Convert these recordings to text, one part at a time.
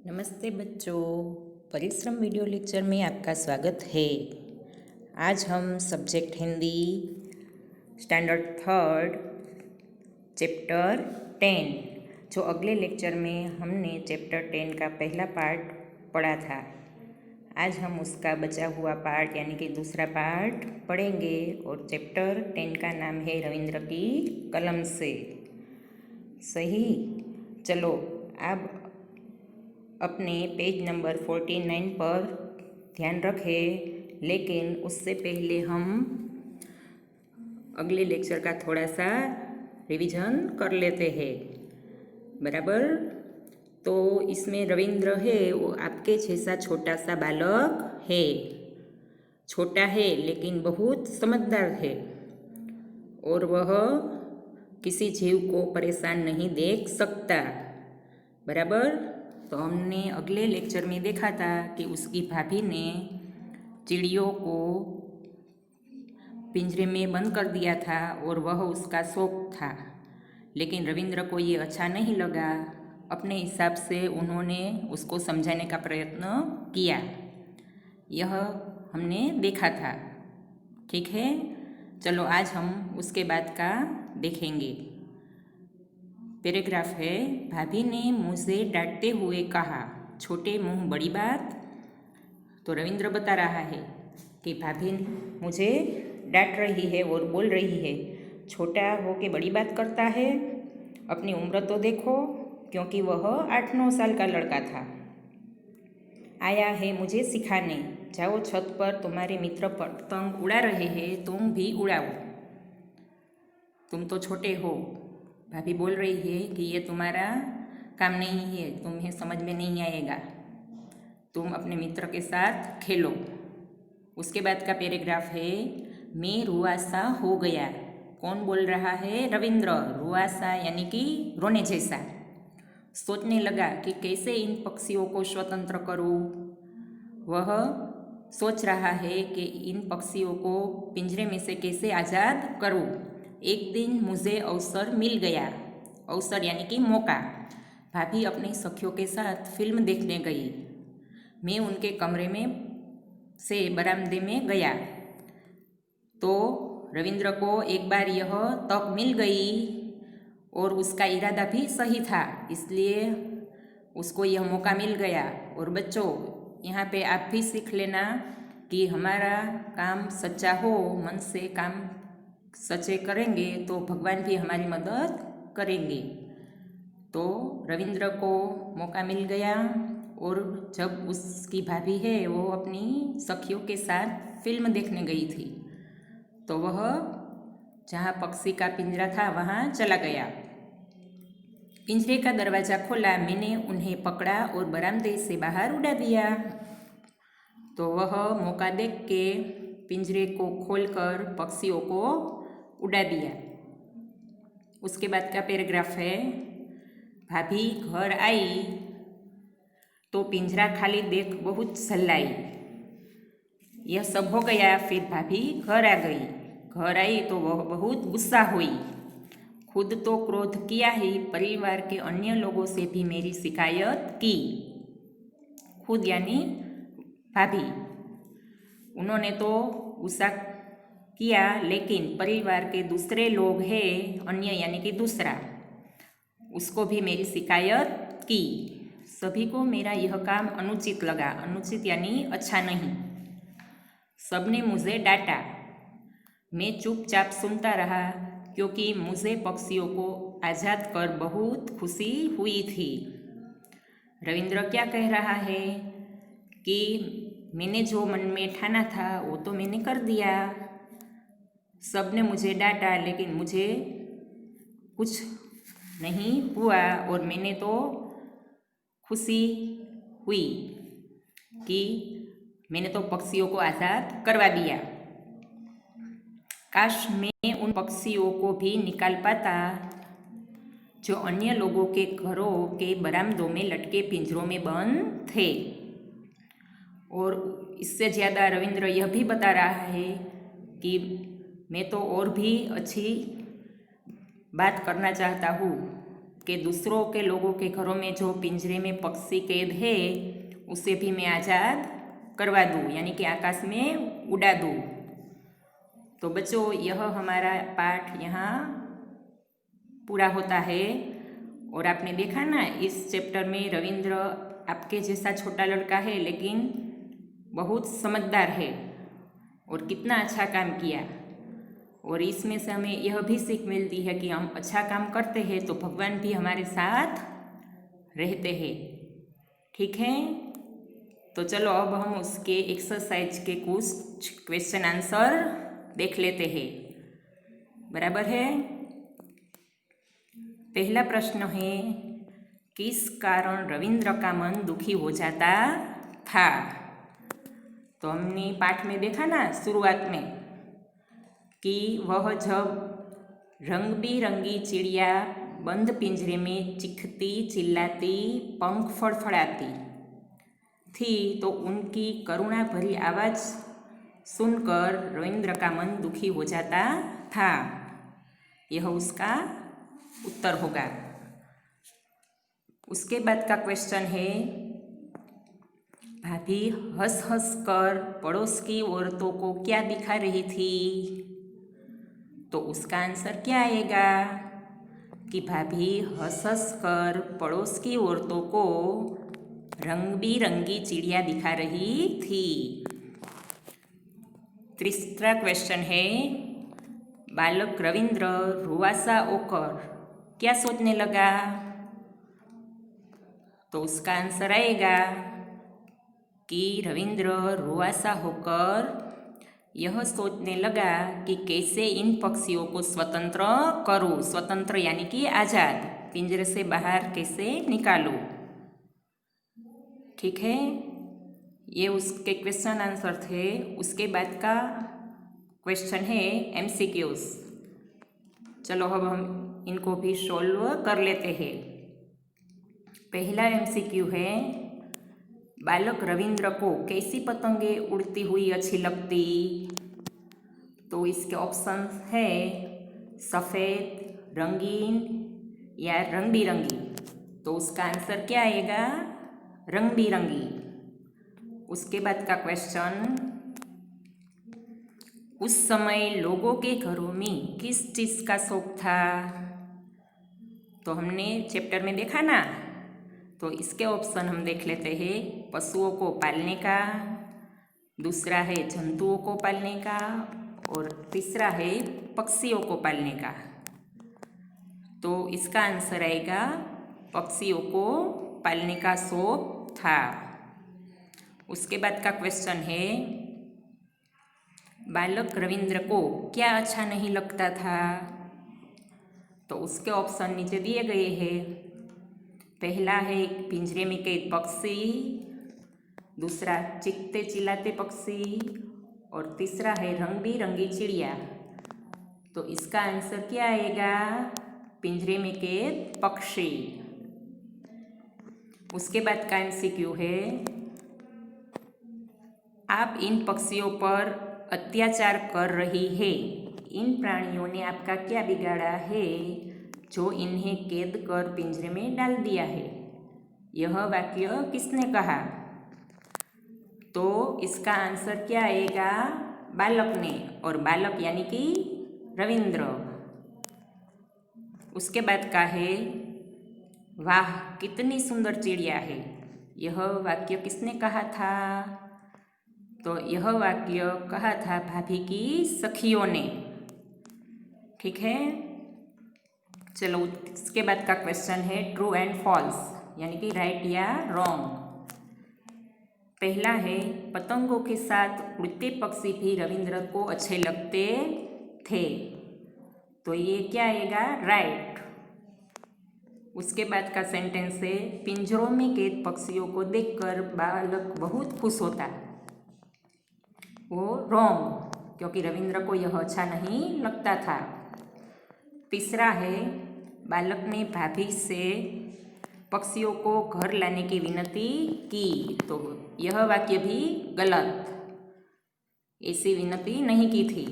नमस्ते बच्चों, परिश्रम वीडियो लेक्चर में आपका स्वागत है। आज हम subject Hindi standard third chapter 10 जो अगले लेक्चर में हमने चैप्टर 10 का पहला पार्ट पढ़ा था, आज हम उसका बचा हुआ पार्ट यानी कि दूसरा पार्ट पढ़ेंगे। और चैप्टर 10 का नाम है रविंद्र की कलम से। सही, चलो अब अपने पेज नंबर 49 पर ध्यान रखें, लेकिन उससे पहले हम अगले लेक्चर का थोड़ा सा रिवीजन कर लेते हैं। बराबर, तो इसमें रविंद्र है वो आपके जैसा छोटा सा बालक है। छोटा है लेकिन बहुत समझदार है और वह किसी जीव को परेशान नहीं देख सकता। बराबर, तो हमने अगले लेक्चर में देखा था कि उसकी भाभी ने चिड़ियों को पिंजरे में बंद कर दिया था और वह उसका शौक था, लेकिन रविंद्र को ये अच्छा नहीं लगा। अपने हिसाब से उन्होंने उसको समझाने का प्रयत्न किया, यह हमने देखा था। ठीक है, चलो आज हम उसके बाद का देखेंगे। पैराग्राफ है, भाभी ने मुझे डांटते हुए कहा, छोटे मुंह बड़ी बात। तो रविंद्र बता रहा है कि भाभी मुझे डांट रही है और बोल रही है, छोटा हो के बड़ी बात करता है, अपनी उम्र तो देखो, क्योंकि वह 8-9 साल का लड़का था। आया है मुझे सिखाने, जाओ छत पर, तुम्हारे मित्र पतंग उड़ा रहे हैं, तुम भी उड़ाओ, तुम तो छोटे हो। भाभी बोल रही है कि ये तुम्हारा काम नहीं है, तुम्हें समझ में नहीं आएगा, तुम अपने मित्र के साथ खेलो। उसके बाद का पैराग्राफ है, मैं रुआसा हो गया। कौन बोल रहा है? रविंद्र। रुआसा यानी कि रोने जैसा। सोचने लगा कि कैसे इन पक्षियों को स्वतंत्र करूं। वह सोच रहा है कि इन पक्षियों को पिंजरे में से कैसे आज़ाद करूं। एक दिन मुझे अवसर मिल गया। अवसर यानी कि मौका। भाभी अपनी सखियों के साथ फिल्म देखने गई। मैं उनके कमरे में से बरामदे में गया तो रविंद्र को एक बार यह तक मिल गई और उसका इरादा भी सही था, इसलिए उसको यह मौका मिल गया। और बच्चों, यहाँ पे आप भी सीख लेना कि हमारा काम सच्चा हो, मन से काम सच्चे करेंगे तो भगवान भी हमारी मदद करेंगे। तो रविंद्र को मौका मिल गया और जब उसकी भाभी है वो अपनी सखियों के साथ फिल्म देखने गई थी, तो वह जहाँ पक्षी का पिंजरा था वहाँ चला गया। पिंजरे का दरवाज़ा खोला, मैंने उन्हें पकड़ा और बरामदे से बाहर उड़ा दिया। तो वह मौका देख के पिंजरे को खोलकर पक्षियों को उड़ा दिया। उसके बाद का पैराग्राफ है, भाभी घर आई तो पिंजरा खाली देख बहुत सल्लाई। यह सब हो गया, फिर भाभी घर आ गई। घर आई तो वह बहुत गुस्सा हुई। खुद तो क्रोध किया ही, परिवार के अन्य लोगों से भी मेरी शिकायत की। खुद यानी भाभी, उन्होंने तो गुस्सा किया, लेकिन परिवार के दूसरे लोग हैं, अन्य यानी कि दूसरा, उसको भी मेरी शिकायत की। सभी को मेरा यह काम अनुचित लगा। अनुचित यानी अच्छा नहीं। सबने मुझे डांटा। मैं चुपचाप सुनता रहा क्योंकि मुझे पक्षियों को आज़ाद कर बहुत खुशी हुई थी। रविंद्र क्या कह रहा है कि मैंने जो मन में ठाना था वो तो मैंने कर दिया। सबने मुझे डांटा लेकिन मुझे कुछ नहीं हुआ और मैंने तो खुशी हुई कि मैंने तो पक्षियों को आज़ाद करवा दिया। काश मैं उन पक्षियों को भी निकाल पाता जो अन्य लोगों के घरों के बरामदों में लटके पिंजरों में बंद थे। और इससे ज़्यादा रविंद्र यह भी बता रहा है कि मैं तो और भी अच्छी बात करना चाहता हूँ, कि दूसरों के लोगों के घरों में जो पिंजरे में पक्षी कैद है उसे भी मैं आज़ाद करवा दूँ, यानी कि आकाश में उड़ा दूँ। तो बच्चों, यह हमारा पाठ यहाँ पूरा होता है। और आपने देखा ना, इस चैप्टर में रविंद्र आपके जैसा छोटा लड़का है लेकिन बहुत समझदार है और कितना अच्छा काम किया। और इसमें से हमें यह भी सीख मिलती है कि हम अच्छा काम करते हैं तो भगवान भी हमारे साथ रहते हैं। ठीक है, तो चलो अब हम उसके एक्सरसाइज के कुछ क्वेश्चन आंसर देख लेते हैं। बराबर है। पहला प्रश्न है, किस कारण रविंद्र का मन दुखी हो जाता था? तो हमने पाठ में देखा ना शुरुआत में कि वह जब रंग बिरंगी चिड़िया बंद पिंजरे में चीखती चिल्लाती पंख फड़फड़ाती थी तो उनकी करुणा भरी आवाज़ सुनकर रविंद्र का मन दुखी हो जाता था। यह उसका उत्तर होगा। उसके बाद का क्वेश्चन है, भाभी हंस हंस कर पड़ोस की औरतों को क्या दिखा रही थी? तो उसका आंसर क्या आएगा कि भाभी हंस हंस कर पड़ोस की औरतों को रंग बिरंगी चिड़िया दिखा रही थी। तीसरा क्वेश्चन है, बालक रविंद्र रुआसा होकर क्या सोचने लगा? तो उसका आंसर आएगा कि रविंद्र रुआसा होकर यह सोचने लगा कि कैसे इन पक्षियों को स्वतंत्र करूं। स्वतंत्र यानी कि आज़ाद, पिंजरे से बाहर कैसे निकालूं। ठीक है, ये उसके क्वेश्चन आंसर थे। उसके बाद का क्वेश्चन है MCQs। चलो अब हम इनको भी सॉल्व कर लेते हैं। पहला MCQ है, बालक रविंद्र को कैसी पतंगे उड़ती हुई अच्छी लगती? तो इसके ऑप्शन है सफ़ेद, रंगीन या रंग बिरंगी। तो उसका आंसर क्या आएगा? रंग बिरंगी। उसके बाद का क्वेश्चन, उस समय लोगों के घरों में किस चीज़ का शौक था? तो हमने चैप्टर में देखा ना, तो इसके ऑप्शन हम देख लेते हैं। पशुओं को पालने का, दूसरा है जंतुओं को पालने का और तीसरा है पक्षियों को पालने का। तो इसका आंसर आएगा पक्षियों को पालने का शौक था। उसके बाद का क्वेश्चन है, बालक रविंद्र को क्या अच्छा नहीं लगता था? तो उसके ऑप्शन नीचे दिए गए हैं। पहला है पिंजरे में कैद पक्षी, दूसरा चीखते चिल्लाते पक्षी और तीसरा है रंग बिरंगी चिड़िया। तो इसका आंसर क्या आएगा? पिंजरे में कैद पक्षी। उसके बाद का MCQ है, आप इन पक्षियों पर अत्याचार कर रही है। इन प्राणियों ने आपका क्या बिगाड़ा है जो इन्हें कैद कर पिंजरे में डाल दिया है? यह वाक्य किसने कहा? तो इसका आंसर क्या आएगा? बालक ने, और बालक यानी कि रविंद्र। उसके बाद का है, वाह कितनी सुंदर चिड़िया है। यह वाक्य किसने कहा था? तो यह वाक्य कहा था भाभी की सखियों ने। ठीक है, चलो इसके बाद का क्वेश्चन है ट्रू एंड फॉल्स, यानी कि राइट या रॉन्ग। पहला है, पतंगों के साथ उड़ते पक्षी भी रविंद्र को अच्छे लगते थे। तो ये क्या आएगा? राइट। उसके बाद का सेंटेंस है, पिंजरों में कैद पक्षियों को देखकर बालक बहुत खुश होता। वो रॉन्ग, क्योंकि रविंद्र को यह अच्छा नहीं लगता था। तीसरा है, बालक ने भाभी से पक्षियों को घर लाने की विनती की। तो यह वाक्य भी गलत, ऐसी विनती नहीं की थी।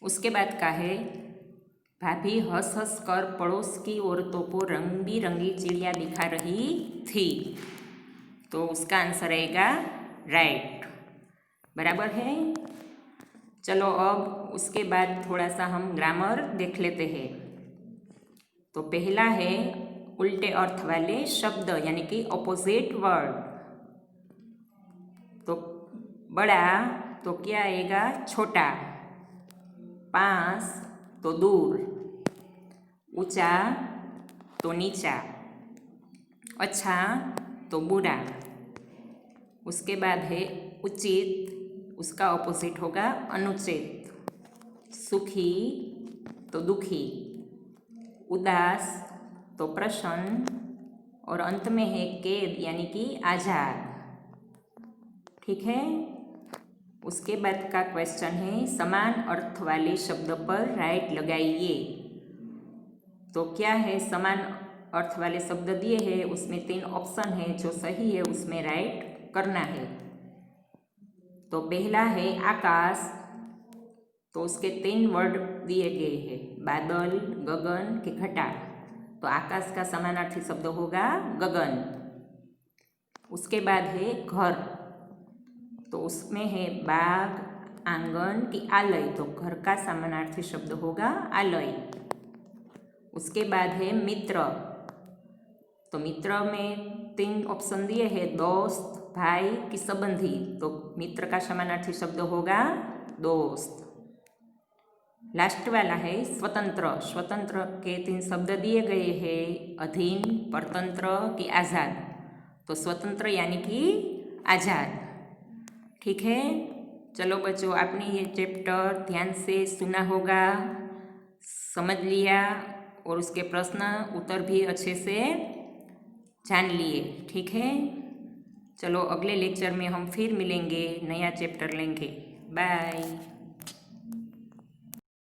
उसके बाद का है, भाभी हंस हंस कर पड़ोस की औरतों को रंग बिरंगी चिड़िया दिखा रही थी। तो उसका आंसर आएगा राइट। बराबर है। चलो अब उसके बाद थोड़ा सा हम ग्रामर देख लेते हैं। तो पहला है उल्टे अर्थ वाले शब्द यानी कि ऑपोजिट वर्ड। तो बड़ा तो क्या आएगा छोटा, पास तो दूर, ऊंचा तो नीचा, अच्छा तो बुरा। उसके बाद है उचित, उसका ऑपोजिट होगा अनुचित, सुखी तो दुखी, उदास तो प्रसन्न और अंत में है कैद यानी कि आज़ाद। ठीक है। उसके बाद का क्वेश्चन है समान अर्थ वाले शब्द पर राइट लगाइए। तो क्या है, समान अर्थ वाले शब्द दिए हैं, उसमें 3 ऑप्शन है, जो सही है उसमें राइट करना है। तो पहला है आकाश, तो उसके 3 वर्ड दिए गए हैं, बादल, गगन कि घटा। तो आकाश का समानार्थी शब्द होगा गगन। उसके बाद है घर, तो उसमें है बाग, आंगन कि आलय। तो घर का समानार्थी शब्द होगा आलय। उसके बाद है मित्र, तो मित्र में 3 ऑप्शन दिए हैं, दोस्त, भाई कि संबंधी। तो मित्र का समानार्थी शब्द होगा दोस्त। लास्ट वाला है स्वतंत्र, स्वतंत्र के 3 शब्द दिए गए हैं, अधीन, परतंत्र कि आज़ाद। तो स्वतंत्र यानी कि आज़ाद। ठीक है। चलो बच्चों, आपने ये चैप्टर ध्यान से सुना होगा, समझ लिया और उसके प्रश्न उत्तर भी अच्छे से जान लिए। ठीक है। चलो अगले लेक्चर में हम फिर मिलेंगे, नया चैप्टर लेंगे। बाय।